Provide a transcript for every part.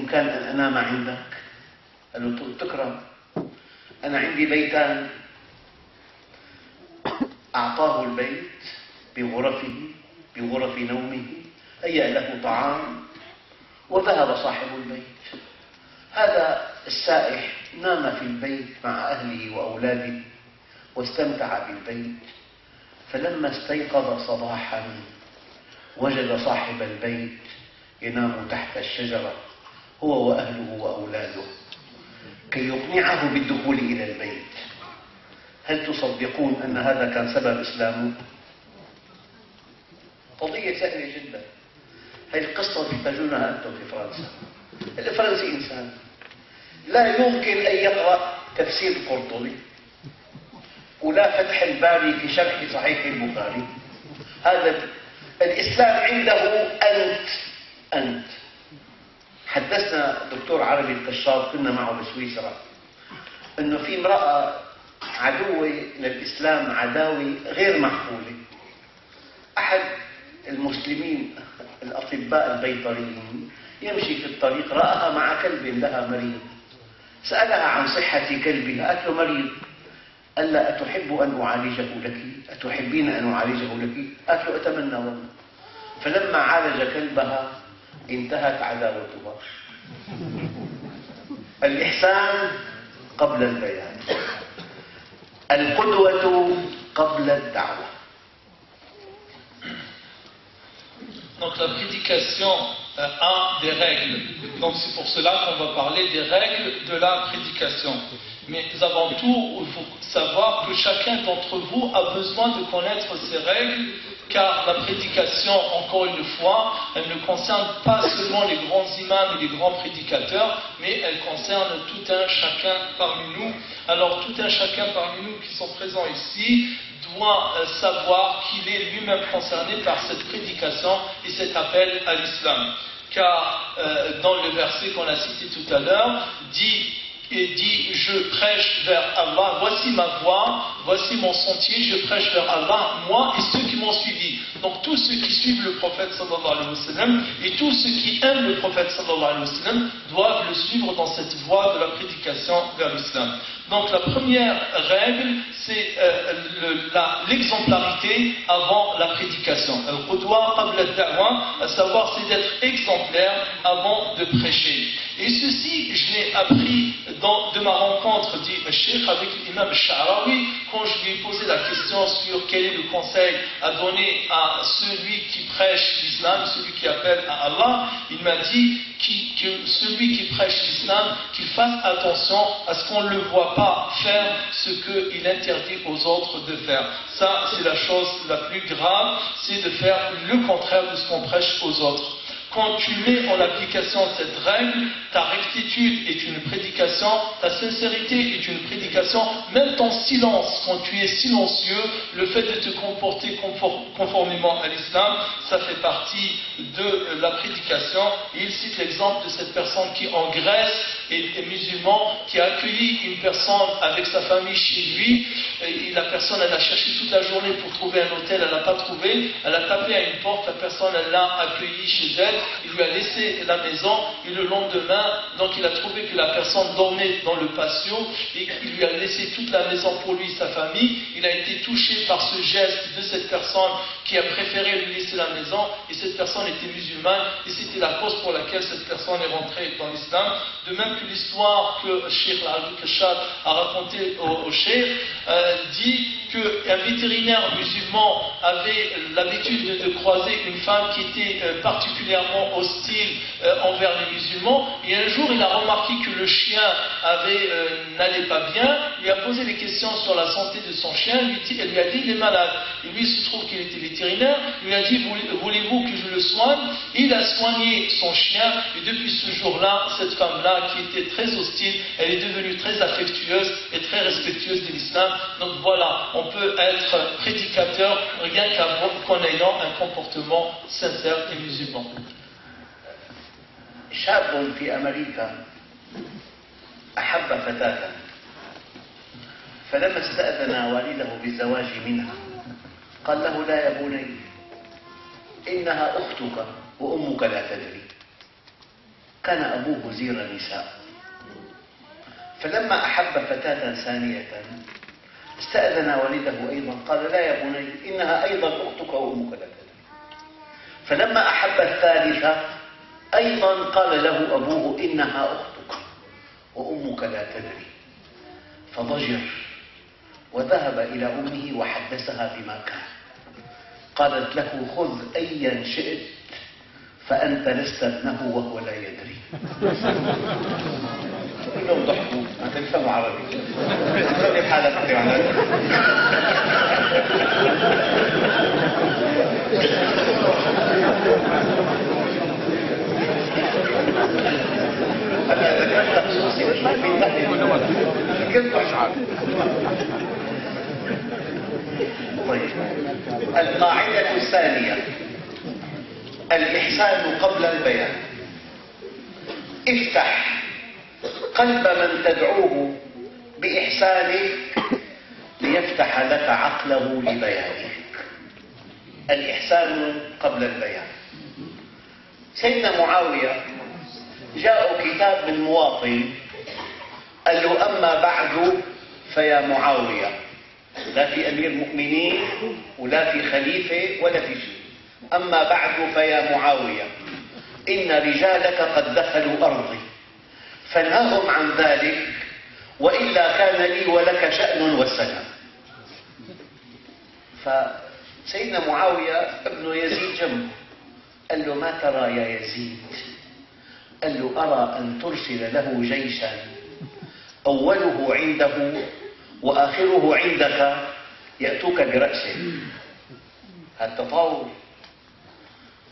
بإمكان أن أنام عندك؟ قال له تكرم، أنا عندي بيتان، أعطاه البيت بغرف نومه، هيأ له طعام، وذهب صاحب البيت. هذا السائح نام في البيت مع أهله وأولاده واستمتع بالبيت، فلما استيقظ صباحا وجد صاحب البيت ينام تحت الشجرة هو وأهله وأولاده كي يقنعه بالدخول إلى البيت. هل تصدقون أن هذا كان سبب إسلامه؟ قضية سهلة جدا. هذه القصة تحتاجونها أنتم في فرنسا. الفرنسي إنسان لا يمكن أن يقرأ تفسير القرطبي ولا فتح الباري في شرح صحيح البخاري. هذا الإسلام عنده أنت. حدثنا دكتور عربي الكشاف، كنا معه بسويسرا، أنه في امرأة عدوة للإسلام عداوة غير معقولة. أحد المسلمين الأطباء البيطريين يمشي في الطريق، رآها مع كلب لها مريض، سألها عن صحة كلبها، قالت له مريض. قال لها أتحب أن أعالجه لك؟ أتحبين أن أعالجه لك؟ قالت له أتمنى والله. فلما عالج كلبها انتهت عداوتها. الإحسان قبل البيان، القدوة قبل الدعوة. Donc la prédication a des règles. Donc c'est pour cela qu'on va parler des règles de la prédication. Mais avant tout, il faut savoir que chacun d'entre vous a besoin de connaître ces règles, car la prédication, encore une fois, elle ne concerne pas seulement les grands imams et les grands prédicateurs, mais elle concerne tout un chacun parmi nous. Alors tout un chacun parmi nous qui sont présents ici doit savoir qu'il est lui-même concerné par cette prédication et cet appel à l'islam. Car dans le verset qu'on a cité tout à l'heure, dit je prêche vers Allah, voici ma voie, voici mon sentier, je prêche vers Allah, moi et ceux qui m'ont suivi. Donc tous ceux qui suivent le prophète sallallahu alayhi wa sallam et tous ceux qui aiment le prophète sallallahu alayhi wa sallam doivent le suivre dans cette voie de la prédication vers l'islam. Donc la première règle, c'est l'exemplarité avant la prédication. Al-Qudwa qabla ad-da'wa, à savoir c'est d'être exemplaire avant de prêcher. Et ceci, je l'ai appris de ma rencontre, dit Cheikh, avec l'imam Sha'arawi, quand je lui ai posé la question sur quel est le conseil à donner à celui qui prêche l'islam, celui qui appelle à Allah. Il m'a dit que celui qui prêche l'islam, qu'il fasse attention à ce qu'on ne le voit pas faire ce qu'il interdit aux autres de faire. Ça, c'est la chose la plus grave, c'est de faire le contraire de ce qu'on prêche aux autres. Quand tu mets en application cette règle, ta rectitude est une prédication, ta sincérité est une prédication, même ton silence, quand tu es silencieux, le fait de te comporter conformément à l'islam, ça fait partie de la prédication. Et il cite l'exemple de cette personne qui en Grèce est musulman, qui a accueilli une personne avec sa famille chez lui, et la personne elle a cherché toute la journée pour trouver un hôtel, elle n'a pas trouvé, elle a tapé à une porte, la personne elle l'a accueilli chez elle, il lui a laissé la maison, et le lendemain, donc il a trouvé que la personne dormait dans le patio, et il lui a laissé toute la maison pour lui et sa famille. Il a été touché par ce geste de cette personne qui a préféré lui laisser la maison, et cette personne était musulmane, et c'était la cause pour laquelle cette personne est rentrée dans l'islam. De même que l'histoire que Cheikh Al-Kashad a racontée au Cheikh dit qu'un vétérinaire musulman avait l'habitude de croiser une femme qui était particulièrement hostile envers les musulmans, et un jour il a remarqué que le chien n'allait pas bien, lui a posé des questions sur la santé de son chien, elle lui a dit il est malade, et lui il se trouve qu'il était vétérinaire, il lui a dit voulez-vous que je le soigne? Il a soigné son chien, et depuis ce jour-là, cette femme-là qui était très hostile, elle est devenue très affectueuse et très respectueuse de l'islam. Donc voilà, on peut être prédicateur rien qu'en ayant un comportement sincère et musulman. شاب في أمريكا أحب فتاة، فلما استأذن والده بالزواج منها قال له لا يا بني إنها أختك وأمك لا تدري. كان أبوه زير النساء، فلما أحب فتاة ثانية استأذن والده أيضا، قال لا يا بني إنها أيضا أختك وأمك لا تدري. فلما أحب الثالثة أيضا قال له أبوه إنها أختك وأمك لا تدري. فضجر وذهب إلى أمه وحدثها بما كان. قالت له خذ أيا شئت فأنت لست ابنه وهو لا يدري. كلهم ضحكوا، ما تفهموا عربي. خلي بحالك أنا ذكرت خصوصي كنت أشعر. طيب، القاعدة الثانية الإحسان قبل البيان. افتح قلب من تدعوه بإحسانك ليفتح لك عقله لبيانك. الإحسان قبل البيان. سيدنا معاوية جاء كتاب من مواطن قال له أما بعد فيا معاوية، لا في أمير مؤمنين ولا في خليفة ولا في شيء. أما بعد فيا معاوية إن رجالك قد دخلوا أرضي فانههم عن ذلك وإلا كان لي ولك شأن وسلام. فسيدنا معاوية ابن يزيد جنبه قال له ما ترى يا يزيد؟ قال له أرى أن ترسل له جيشا أوله عنده وآخره عندك يأتوك برأسه. التطاول.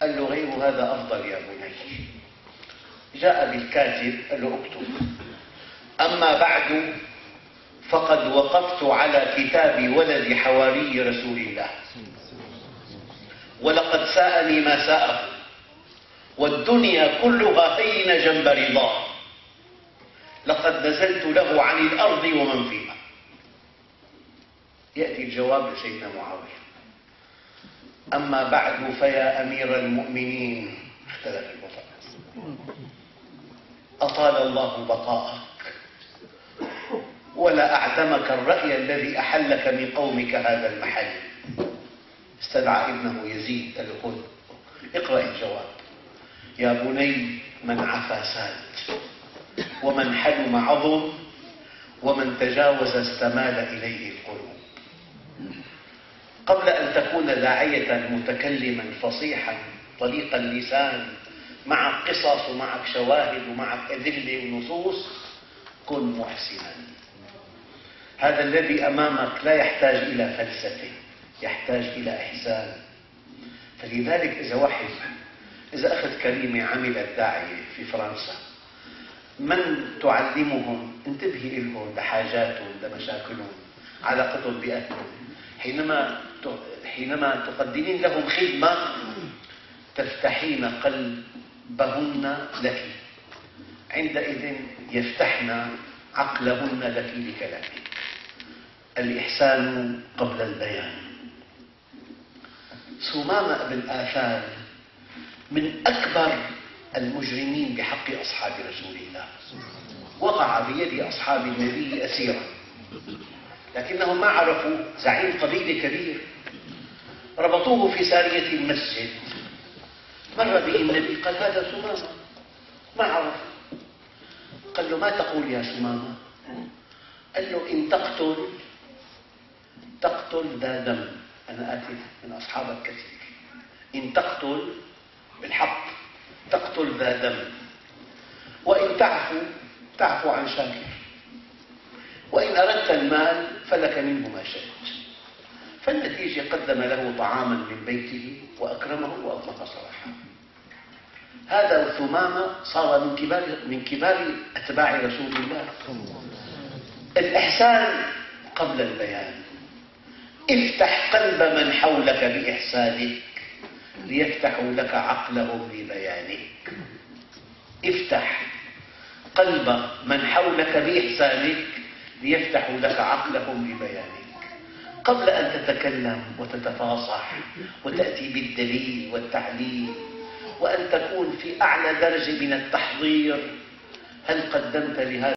قال له غير هذا أفضل يا بني. جاء بالكاتب قال له اكتب أما بعد فقد وقفت على كتاب ولد حواري رسول الله ولقد ساءني ما ساءه والدنيا كلها هين جنب رضاه لقد نزلت له عن الأرض ومن فيها. يأتي الجواب لسيدنا معاوية أما بعد فيا أمير المؤمنين. اختلف البطل. أطال الله بقاءك ولا أعتمك الرأي الذي أحلك من قومك هذا المحل. استدعى ابنه يزيد قال له خذ اقرأ الجواب. يا بني من عفا ساد ومن حلم عظم ومن تجاوز استمال إليه القلوب. قبل أن تكون داعية متكلما فصيحا طليق اللسان معك قصص ومعك شواهد ومعك أدلة ونصوص كن محسنا. هذا الذي أمامك لا يحتاج إلى فلسفة، يحتاج إلى إحسان. فلذلك إذا أخذ كريمة عملت داعية في فرنسا من تعلمهم انتبهي لهم لحاجاتهم لمشاكلهم علاقتهم بأهلهم. حينما تقدمين لهم خدمة تفتحين قلبهن لك، عندئذ يفتحن عقلهن لك لكلامك. الإحسان قبل البيان. ثمامة بن آثار من أكبر المجرمين بحق أصحاب رسول الله، وقع بيد أصحاب النبي أسيرا لكنهم ما عرفوا زعيم قبيلة كبير. ربطوه في سارية المسجد، مر به النبي قال هذا ثمامة، ما عرف. قال له ما تقول يا ثمامة؟ قال له إن تقتل ذا دم. أنا آتي من أصحابك كثير. إن تقتل بالحق تقتل ذا دم، وإن تعفو عن شاكر، وإن أردت المال فلك منه ما شئت. فالنتيجة قدم له طعاما من بيته وأكرمه وأطلق سراحه. هذا ثمامة صار من كبار أتباع رسول الله. الإحسان قبل البيان. افتح قلب من حولك بإحسانك ليفتحوا لك عقلهم لبيانك. افتح قلب من حولك بإحسانك ليفتحوا لك عقلهم لبيانك. قبل أن تتكلم وتتفاصح وتأتي بالدليل والتعليل وأن تكون في أعلى درجة من التحضير. هل قدمت لهذا